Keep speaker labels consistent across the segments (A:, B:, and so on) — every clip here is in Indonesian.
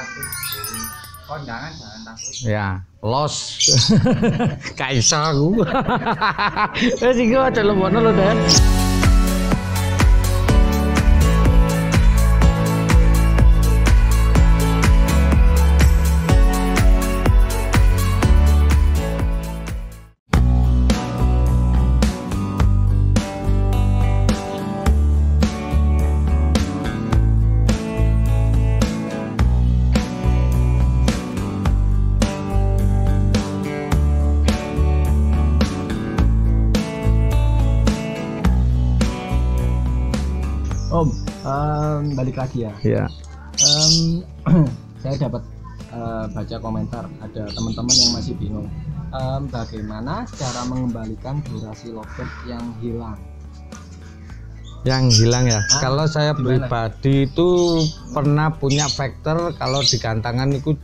A: takut kondangan jangan takut.
B: Ya, los. Kaisa aku. Wes iki aja lembono lho, Den.
C: Om, balik lagi ya.
B: Iya.
C: Saya dapat baca komentar ada teman-teman yang masih bingung bagaimana cara mengembalikan durasi loket yang hilang.
B: Yang hilang ya. Kalau saya
C: gimana?
B: pribadi itu pernah punya factor kalau di gantangan itu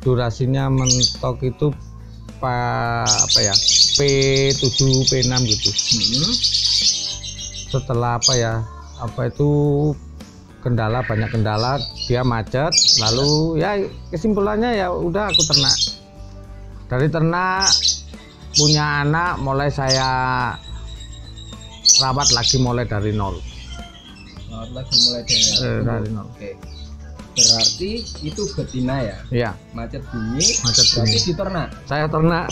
B: durasinya mentok itu apa ya? P7, P6 gitu. Setelah apa ya? Apa itu banyak kendala, dia macet, lalu ya kesimpulannya ya udah aku ternak. Dari ternak punya anak mulai saya rawat lagi mulai dari nol.
C: Rawat lagi mulai
B: Dari nol.
C: Oke. Berarti itu betina ya?
B: Iya.
C: Macet bunyi.
B: Macet
C: berarti
B: bunyi.
C: di ternak.
B: Saya ternak.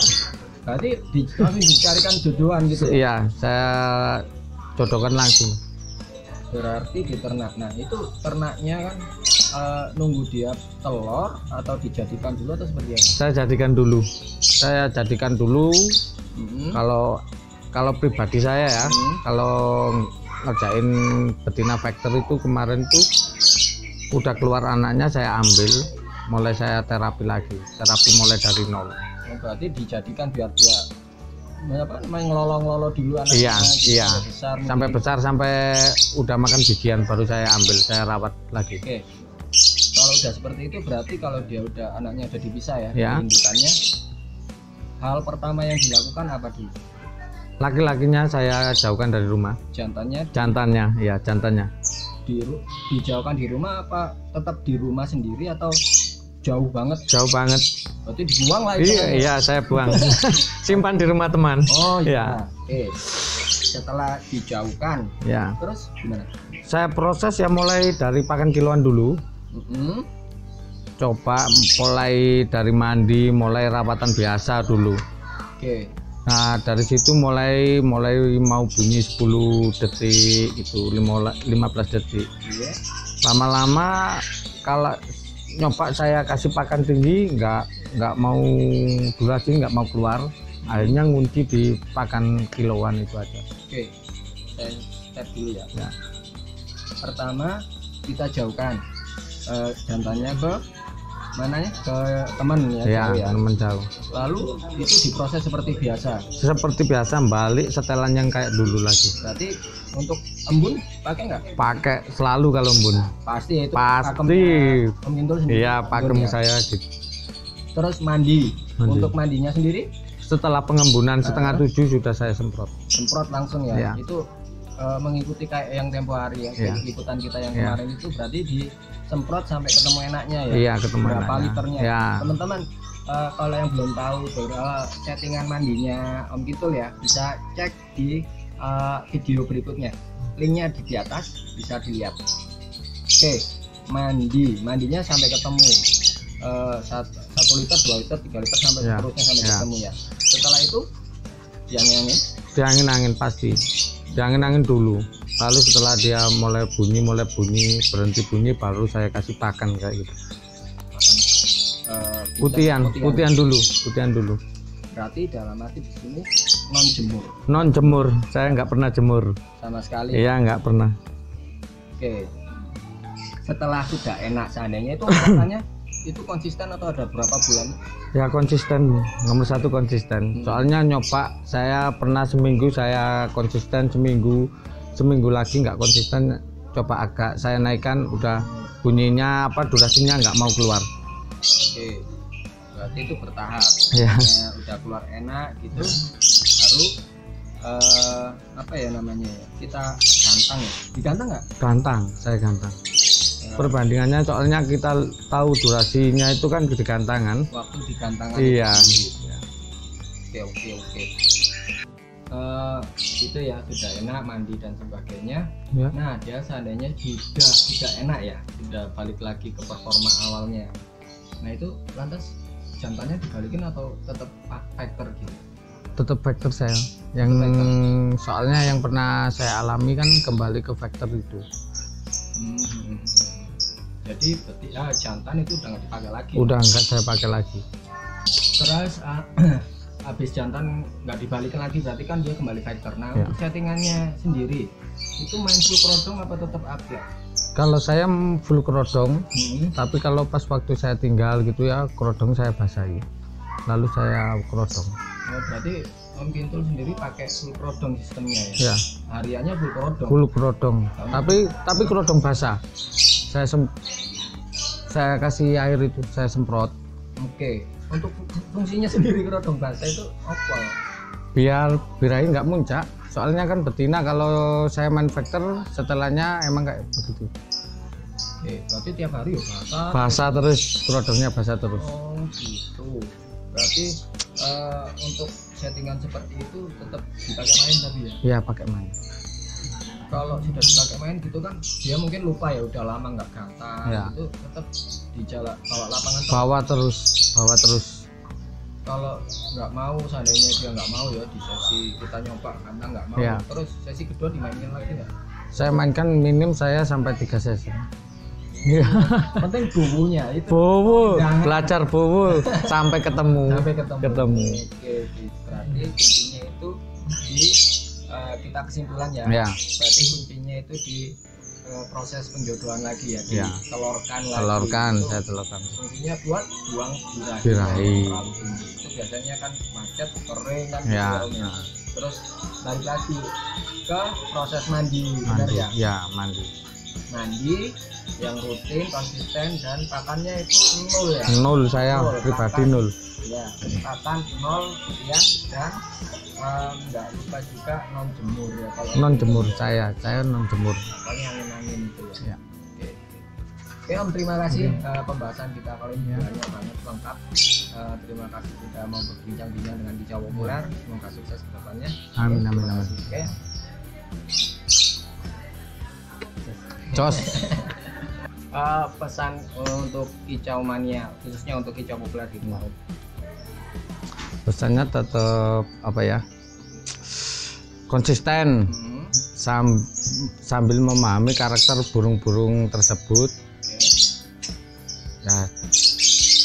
C: Berarti langsung dicarikan jodohan gitu.
B: Iya, saya jodohkan langsung.
C: Berarti di ternak. Nah itu ternaknya kan nunggu dia telur atau dijadikan dulu atau seperti apa?
B: Saya jadikan dulu. Kalau pribadi saya ya, kalau ngerjain betina factor itu kemarin tuh udah keluar anaknya saya ambil, mulai saya terapi lagi, terapi mulai dari nol.
C: Berarti dijadikan biar dia main ngelolong-lolong dulu anaknya.
B: Iya.
C: Besar,
B: sampai besar, sampai udah makan bijian baru saya ambil, saya rawat lagi.
C: Oke. Kalau udah seperti itu berarti kalau dia udah anaknya udah dipisah ya. Indukannya, hal pertama yang dilakukan apa dulu?
B: Laki-lakinya saya jauhkan dari rumah.
C: Jantannya dijauhkan di rumah apa tetap di rumah sendiri atau jauh banget?
B: Jauh banget.
C: Berarti dibuang lah itu.
B: Iya, saya buang. Simpan di rumah teman.
C: Oh
B: iya.
C: Oke. Setelah dijauhkan,
B: ya.
C: Terus gimana?
B: Saya proses ya mulai dari pakan kiloan dulu. Coba mulai dari mandi, mulai rawatan biasa dulu.
C: Oke.
B: Nah dari situ mulai mau bunyi 10 detik itu 15 detik. Lama-lama kalau nyoba saya kasih pakan tinggi nggak mau durasi, nggak mau keluar, akhirnya ngunci di pakan kiloan itu aja.
C: Oke, saya step dulu ya. Pertama kita jauhkan jantannya ke mananya, ke teman ya,
B: teman jauh.
C: Lalu itu diproses seperti biasa
B: balik setelan yang kayak dulu lagi.
C: Berarti untuk embun pakai nggak?
B: Pakai selalu kalau embun.
C: Pasti itu.
B: Om
C: Gintul sendiri.
B: Iya, pakem saya gitu.
C: Terus mandi. Untuk mandinya sendiri
B: setelah pengembunan setengah 7 sudah saya semprot
C: langsung ya. Itu mengikuti kayak yang tempo hari ya, liputan kita yang kemarin itu berarti disemprot sampai ketemu enaknya ya.
B: Iya, ketemu
C: berapa
B: enaknya.
C: liternya teman-teman. Kalau yang belum tahu settingan mandinya Om Gintul ya, bisa cek di video berikutnya, linknya di atas bisa dilihat. Oke, mandinya sampai ketemu 1 liter, 2 liter, 3 liter sampai seterusnya sampai ketemu ya. Setelah itu
B: diangin pasti diangin dulu, lalu setelah dia mulai bunyi berhenti bunyi baru saya kasih pakan kayak gitu. Putihan dulu.
C: Berarti dalam arti di sini
B: non jemur, saya nggak pernah jemur
C: sama sekali.
B: Iya, nggak pernah.
C: Oke, setelah sudah enak seandainya itu rasanya itu konsisten atau ada berapa bulan?
B: Ya konsisten, nomor 1 konsisten. Soalnya nyoba saya pernah seminggu saya konsisten, seminggu lagi nggak konsisten, coba agak saya naikkan, udah bunyinya durasinya nggak mau keluar.
C: Oke, berarti itu bertahap.
B: Ya.
C: Udah keluar enak gitu, baru kita gantang ya. Digantang nggak?
B: Gantang, saya gantang. perbandingannya soalnya kita tahu durasinya itu kan digantangan.
C: Waktu digantangan.
B: Iya.
C: Oke. Itu ya sudah enak mandi dan sebagainya.
B: Ya.
C: Nah dia seandainya sudah tidak enak ya, sudah balik lagi ke performa awalnya. Nah itu lantas jantannya dibalikin atau tetap factor gitu?
B: Tetap factor saya. Yang soalnya yang pernah saya alami kan kembali ke factor itu.
C: Jadi berarti ya jantan itu udah nggak dipakai lagi.
B: Udah nggak saya pakai lagi.
C: Terus habis jantan nggak dibalikin lagi berarti kan dia kembali factor. Nah
B: Ya.
C: untuk settingannya sendiri itu main full kerodong apa tetap upgrade?
B: Kalau saya full kerodong, tapi kalau pas waktu saya tinggal gitu ya kerodong saya basahi. Lalu saya kerodong.
C: Oh, berarti Om Kintul sendiri pakai full kerodong sistemnya ya?
B: Ya.
C: Hariannya full kerodong.
B: Full kerodong. Tapi kerodong basah. Saya kasih air itu, saya semprot.
C: Oke. Untuk fungsinya sendiri kerodong basah itu apa?
B: Biar birahi nggak muncak. Soalnya kan betina kalau saya main factor setelahnya emang kayak begitu.
C: Oke, berarti tiap hari ya basah.
B: Basah terus, kerodongnya basah terus.
C: Oh gitu. Berarti untuk settingan seperti itu tetap dipakai main tapi ya?
B: Ya pakai main.
C: Kalau sudah dipakai main gitu kan dia mungkin lupa ya udah lama nggak gantang.
B: Ya.
C: Itu tetap di jalan bawa lapangan.
B: Bawa terus.
C: Kalau nggak mau seandainya dia nggak mau ya di sesi kita nyoba karena nggak mau.
B: Ya.
C: Terus sesi kedua dimainin lagi nggak?
B: Saya mainkan minim saya sampai 3 sesi.
C: Penting bubunya itu.
B: Bowo,
C: Jangan.
B: belajar bowo sampai ketemu.
C: Sampai ketemu.
B: Ketemu.
C: Oke, berarti kuncinya itu di kita kesimpulan ya.
B: Ya.
C: Berarti kuncinya itu di proses penjodohan lagi ya,
B: Ya.
C: ditelorkan lagi.
B: Telurkan,
C: Itu
B: saya telurkan.
C: fungsinya buat buang birahi.
B: Birahi.
C: Terlalu tinggi. Itu biasanya kan macet, kering kan
B: Ya.
C: gitu ya. Terus balik lagi ke proses mandi, benar
B: Mandi.
C: ya?
B: Ya, mandi.
C: Mandi yang rutin, konsisten dan pakannya itu 0 ya.
B: 0 saya
C: Nol,
B: pribadi
C: pakan.
B: 0.
C: Ya, pakan 0 ya dan nggak lupa juga non jemur ya kalau
B: Non jemur saya non jemur.
C: pokoknya angin-angin itu ya.
B: Ya.
C: Oke Om, terima kasih pembahasan kita kali ini banyak banget lengkap. Terima kasih sudah mau berbincang-bincang dengan Kicau Populer. Semoga sukses ke depannya.
B: Amin,
C: Oke,
B: amin,
C: terima
B: amin.
C: kasih. Oke.
B: Jos.
C: Pesan untuk Kicau Mania khususnya untuk Kicau Populer di Kemarin.
B: Pesannya tetap apa ya? Konsisten. Sambil memahami karakter burung-burung tersebut. Ya,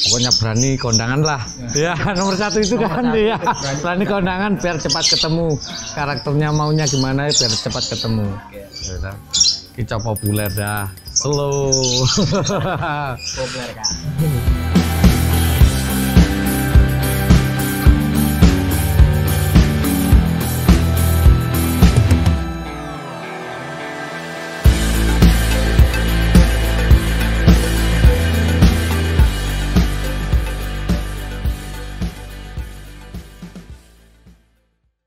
B: pokoknya berani kondangan lah. Ya, nomor 1 itu kan ya. Berani kondangan biar cepat ketemu. Karakternya maunya gimana biar cepat ketemu. Ya, Kicau Populer dah. Slow.
C: Populer Kak.